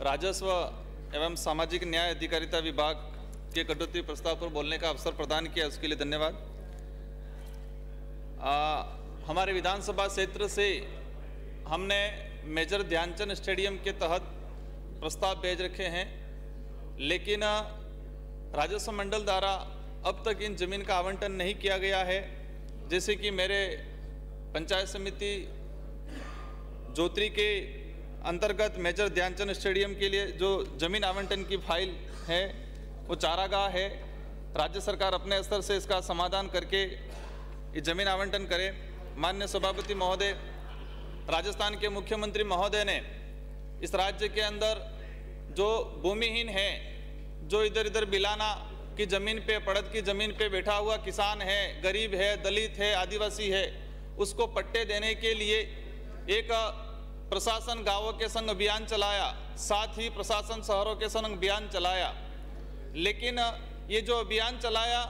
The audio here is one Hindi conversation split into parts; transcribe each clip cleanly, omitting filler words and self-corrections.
राजस्व एवं सामाजिक न्याय अधिकारिता विभाग के कटौती प्रस्ताव पर बोलने का अवसर प्रदान किया, उसके लिए धन्यवाद। हमारे विधानसभा क्षेत्र से हमने मेजर ध्यानचंद स्टेडियम के तहत प्रस्ताव भेज रखे हैं, लेकिन राजस्व मंडल द्वारा अब तक इन जमीन का आवंटन नहीं किया गया है। जैसे कि मेरे पंचायत समिति जोत्री के अंतर्गत मेजर ध्यानचंद स्टेडियम के लिए जो जमीन आवंटन की फाइल है वो चारागाह है। राज्य सरकार अपने स्तर से इसका समाधान करके ये जमीन आवंटन करे। माननीय सभापति महोदय, राजस्थान के मुख्यमंत्री महोदय ने इस राज्य के अंदर जो भूमिहीन है, जो इधर इधर बिलाना की ज़मीन पे, पड़द की ज़मीन पे बैठा हुआ किसान है, गरीब है, दलित है, आदिवासी है, उसको पट्टे देने के लिए एक प्रशासन गांवों के संग अभियान चलाया, साथ ही प्रशासन शहरों के संग अभियान चलाया। लेकिन ये जो अभियान चलाया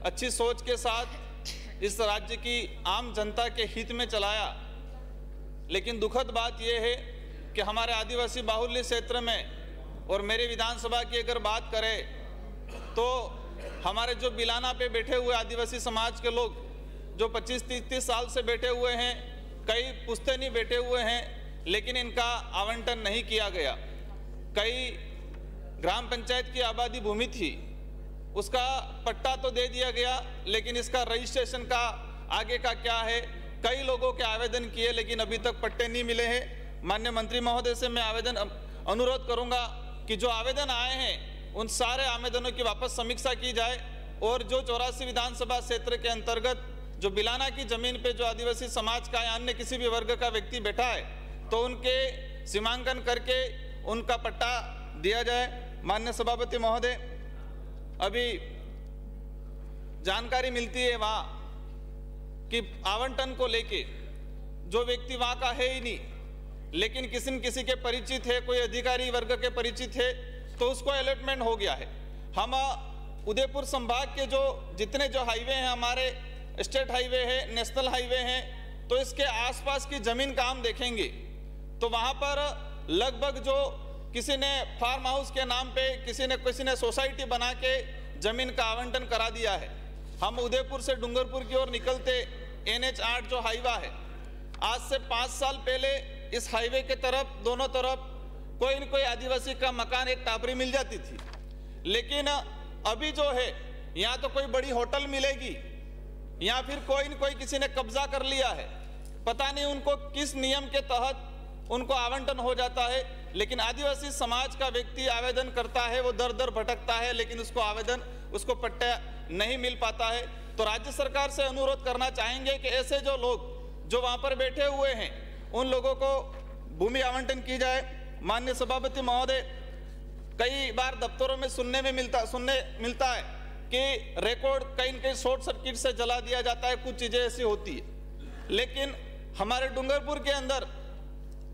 अच्छी सोच के साथ इस राज्य की आम जनता के हित में चलाया, लेकिन दुखद बात यह है कि हमारे आदिवासी बाहुल्य क्षेत्र में और मेरे विधानसभा की अगर बात करें तो हमारे जो बिलाना पे बैठे हुए आदिवासी समाज के लोग जो 25-30 साल से बैठे हुए हैं, कई पुश्तैनी बैठे हुए हैं, लेकिन इनका आवंटन नहीं किया गया। कई ग्राम पंचायत की आबादी भूमि थी, उसका पट्टा तो दे दिया गया, लेकिन इसका रजिस्ट्रेशन का आगे का क्या है, कई लोगों के आवेदन किए लेकिन अभी तक पट्टे नहीं मिले हैं। माननीय मंत्री महोदय से मैं अनुरोध करूंगा कि जो आवेदन आए हैं उन सारे आवेदनों की वापस समीक्षा की जाए और जो 84 विधानसभा क्षेत्र के अंतर्गत जो बिलाना की जमीन पे जो आदिवासी समाज का या अन्य किसी भी वर्ग का व्यक्ति बैठा है तो उनके सीमांकन करके उनका पट्टा दिया जाए। माननीय सभापति महोदय, अभी जानकारी मिलती है वहाँ कि आवंटन को लेके जो व्यक्ति वहाँ का है ही नहीं, लेकिन किसी न किसी के परिचित है, कोई अधिकारी वर्ग के परिचित है, तो उसको अलॉटमेंट हो गया है। हम उदयपुर संभाग के जो जितने जो हाईवे हैं, हमारे स्टेट हाईवे है, नेशनल हाईवे हैं, तो इसके आसपास की ज़मीन का हम देखेंगे तो वहाँ पर लगभग जो किसी ने फार्म हाउस के नाम पे किसी ने सोसाइटी बना के ज़मीन का आवंटन करा दिया है। हम उदयपुर से डूंगरपुर की ओर निकलते NH 8 जो हाईवा है, आज से 5 साल पहले इस हाईवे के तरफ दोनों तरफ कोई न कोई आदिवासी का मकान, एक टापरी मिल जाती थी। लेकिन अभी जो है यहाँ तो कोई बड़ी होटल मिलेगी या फिर कोई न कोई किसी ने कब्जा कर लिया है, पता नहीं उनको किस नियम के तहत उनको आवंटन हो जाता है। लेकिन आदिवासी समाज का व्यक्ति आवेदन करता है, वो दर दर भटकता है, लेकिन उसको पट्टा नहीं मिल पाता है। तो राज्य सरकार से अनुरोध करना चाहेंगे कि ऐसे जो लोग जो वहाँ पर बैठे हुए हैं उन लोगों को भूमि आवंटन की जाए। माननीय सभापति महोदय, कई बार दफ्तरों में सुनने मिलता है कि रिकॉर्ड कहीं न कहीं शॉर्ट सर्किट से जला दिया जाता है, कुछ चीज़ें ऐसी होती है। लेकिन हमारे डूंगरपुर के अंदर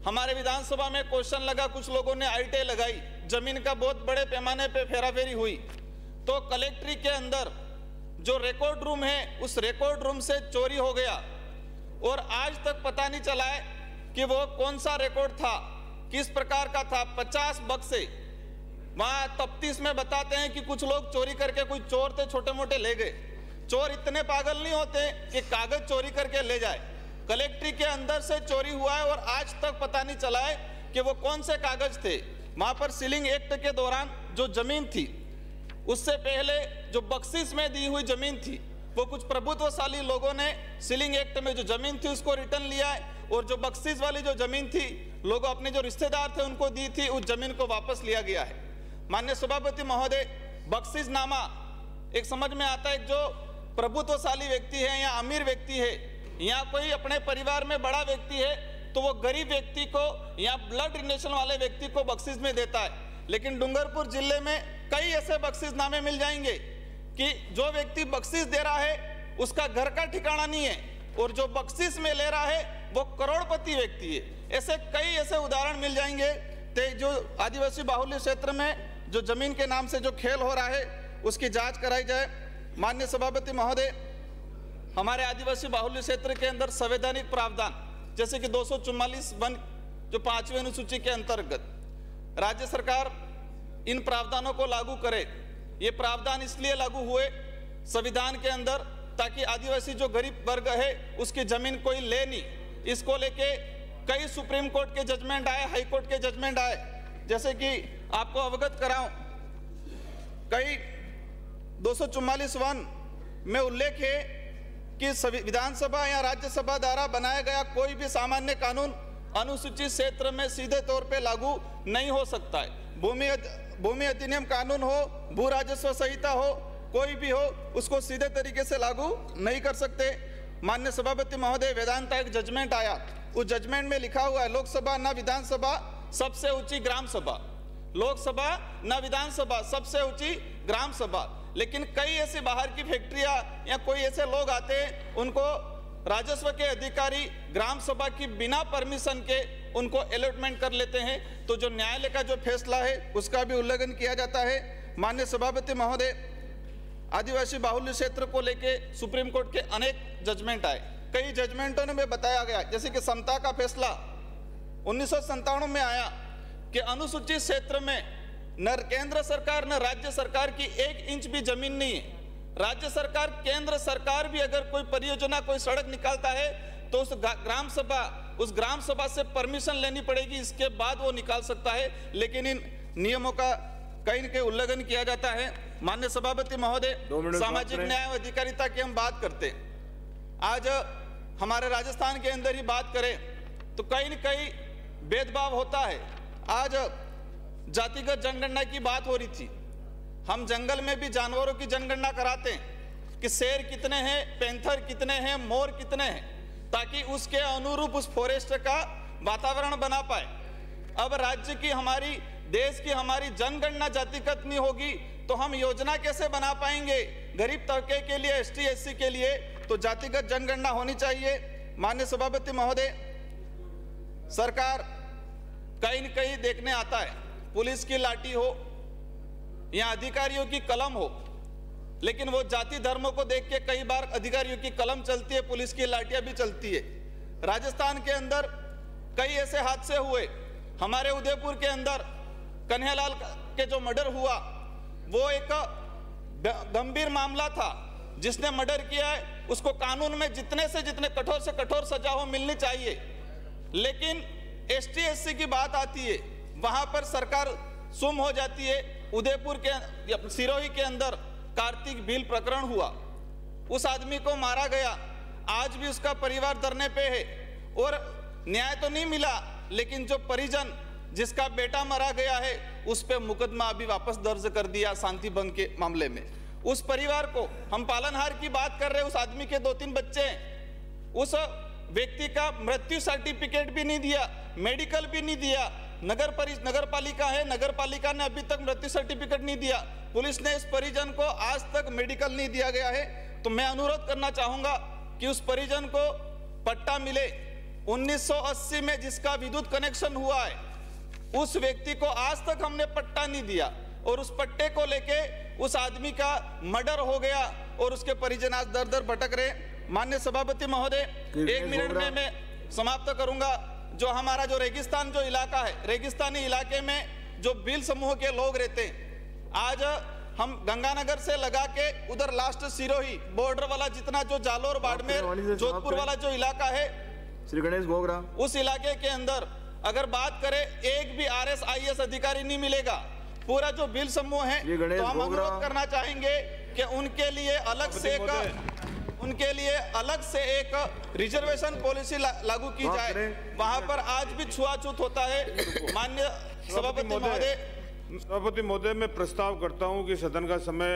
हमारे विधानसभा में क्वेश्चन लगा, कुछ लोगों ने ITA लगाई, जमीन का बहुत बड़े पैमाने पे फेराफेरी हुई, तो कलेक्ट्री के अंदर जो रिकॉर्ड रूम है उस रिकॉर्ड रूम से चोरी हो गया और आज तक पता नहीं चला है कि वो कौन सा रिकॉर्ड था, किस प्रकार का था। 50 बक्से वहाँ तफ्तीश में बताते हैं कि कुछ लोग चोरी करके, कोई चोर थे छोटे मोटे ले गए। चोर इतने पागल नहीं होते कि कागज चोरी करके ले जाए। कलेक्ट्री के अंदर से चोरी हुआ है और आज तक पता नहीं चला है कि वो कौन से कागज थे। वहाँ पर सीलिंग एक्ट के दौरान जो जमीन थी, उससे पहले जो बख्शिश में दी हुई जमीन थी, वो कुछ प्रभुत्वशाली लोगों ने सीलिंग एक्ट में जो जमीन थी उसको रिटर्न लिया है और जो बख्शिश वाली जो जमीन थी लोग अपने जो रिश्तेदार थे उनको दी थी, उस जमीन को वापस लिया गया है। माननीय सभापति महोदय, बख्शिशनामा एक समझ में आता है, जो प्रभुत्वशाली व्यक्ति है या अमीर व्यक्ति है या कोई अपने परिवार में बड़ा व्यक्ति है तो वो गरीब व्यक्ति को या ब्लड रिलेशन वाले व्यक्ति को बख्शिश में देता है। लेकिन डूंगरपुर जिले में कई ऐसे बख्शिशनामे मिल जाएंगे कि जो व्यक्ति बख्शिश दे रहा है उसका घर का ठिकाना नहीं है और जो बख्शिश में ले रहा है वो करोड़पति व्यक्ति है। ऐसे कई ऐसे उदाहरण मिल जाएंगे। तो जो आदिवासी बाहुल्य क्षेत्र में जो जमीन के नाम से जो खेल हो रहा है उसकी जांच कराई जाए। माननीय सभापति महोदय, हमारे आदिवासी बाहुल्य क्षेत्र के अंदर संवैधानिक प्रावधान जैसे कि 244 वन जो 5वीं अनुसूची के अंतर्गत राज्य सरकार इन प्रावधानों को लागू करे। ये प्रावधान इसलिए लागू हुए संविधान के अंदर ताकि आदिवासी जो गरीब वर्ग है उसकी जमीन कोई ले नहीं, इसको लेके कई सुप्रीम कोर्ट के जजमेंट आए, हाई कोर्ट के जजमेंट आए। जैसे कि आपको अवगत कराऊं, कई 244(1) में उल्लेख है कि विधानसभा या राज्यसभा द्वारा बनाया गया कोई भी सामान्य कानून अनुसूचित क्षेत्र में सीधे तौर पे लागू नहीं हो सकता है। भूमि अधिनियम कानून हो, भू राजस्व संहिता हो, कोई भी हो, उसको सीधे तरीके से लागू नहीं कर सकते। माननीय सभापति महोदय, वेदांता एक जजमेंट आया, उस जजमेंट में लिखा हुआ है लोकसभा न विधानसभा सबसे ऊंची ग्राम सभा, लोकसभा न विधानसभा सबसे ऊंची ग्राम सभा। लेकिन कई ऐसे बाहर की फैक्ट्रियां या कोई ऐसे लोग आते हैं, उनको राजस्व के अधिकारी ग्राम सभा की बिना परमिशन के उनको अलॉटमेंट कर लेते हैं। तो जो न्यायालय का जो फैसला है उसका भी उल्लंघन किया जाता है। माननीय सभापति महोदय, आदिवासी बाहुल्य क्षेत्र को लेके सुप्रीम कोर्ट के अनेक जजमेंट आए। कई जजमेंटों में बताया गया, जैसे कि समता का फैसला 1997 में आया कि अनुसूचित क्षेत्र में न केंद्र सरकार न राज्य सरकार की 1 इंच भी जमीन नहीं है। राज्य सरकार, केंद्र सरकार भी अगर कोई परियोजना, कोई सड़क निकालता है तो उस ग्राम सभा से परमिशन लेनी पड़ेगी, इसके बाद वो निकाल सकता है। लेकिन इन नियमों का कहीं न कहीं उल्लंघन किया जाता है। माननीय सभापति महोदय, सामाजिक न्याय और अधिकारिता की हम बात करते हैं। आज हमारे राजस्थान के अंदर ही बात करें तो कहीं न कहीं भेदभाव होता है। आज जातिगत जनगणना की बात हो रही थी, हम जंगल में भी जानवरों की जनगणना कराते हैं कि शेर कितने हैं, पैंथर कितने हैं, मोर कितने हैं, ताकि उसके अनुरूप उस फॉरेस्ट का वातावरण बना पाए। अब राज्य की, हमारी देश की हमारी जनगणना जातिगत नहीं होगी तो हम योजना कैसे बना पाएंगे गरीब तबके के लिए, ST SC के लिए? तो जातिगत जनगणना होनी चाहिए। माननीय सभापति महोदय, सरकार कहीं न कहीं देखने आता है, पुलिस की लाठी हो या अधिकारियों की कलम हो, लेकिन वो जाति धर्मों को देख के कई बार अधिकारियों की कलम चलती है, पुलिस की लाठियां भी चलती है। राजस्थान के अंदर कई ऐसे हादसे हुए। हमारे उदयपुर के अंदर कन्हैयालाल के जो मर्डर हुआ वो एक गंभीर मामला था। जिसने मर्डर किया है उसको कानून में जितने से जितने कठोर से कठोर सजा हो मिलनी चाहिए। लेकिन ST SC की बात आती है, वहां पर सरकार सुम हो जाती है। उदयपुर के सिरोही के अंदर कार्तिक भील प्रकरण हुआ, उस आदमी को मारा गया, आज भी उसका परिवार धरने पे है और न्याय तो नहीं मिला। लेकिन जो परिजन जिसका बेटा मारा गया है उस पे मुकदमा अभी वापस दर्ज कर दिया शांति भंग के मामले में। उस परिवार को, हम पालनहार की बात कर रहे हैं, उस आदमी के 2-3 बच्चे हैं, उस व्यक्ति का मृत्यु सर्टिफिकेट भी नहीं दिया, मेडिकल भी नहीं दिया। नगर पालिका है, नगर पालिका ने अभी तक मृत्यु सर्टिफिकेट नहीं दिया। पुलिस ने इस परिजन को आज तक मेडिकल नहीं दिया गया है। तो मैं अनुरोध करना चाहूंगा कि उस परिजन को पट्टा मिले। 1980 में जिसका विद्युत कनेक्शन हुआ है उस व्यक्ति को आज तक हमने पट्टा नहीं दिया और उस पट्टे को लेके उस आदमी का मर्डर हो गया और उसके परिजन आज दर दर भटक रहे। माननीय सभापति महोदय, 1 मिनट में मैं समाप्त करूंगा। जो हमारा जो रेगिस्तान जो इलाका है, रेगिस्तानी इलाके में जो भील समूह के लोग रहते हैं, आज हम गंगानगर से लगा के उधर लास्ट सिरोही बॉर्डर वाला जितना जो जालोर, बाड़मेर, जोधपुर वाला जो इलाका है, श्री गणेश गोगरा, उस इलाके के अंदर अगर बात करें एक भी RS-IS अधिकारी नहीं मिलेगा। पूरा जो भील समूह है, तो हम अनुरोध करना चाहेंगे कि उनके लिए अलग से एक रिजर्वेशन पॉलिसी लागू की जाए। वहां पर आज भी छुआछूत होता है। माननीय सभापति महोदय, मैं प्रस्ताव करता हूं कि सदन का समय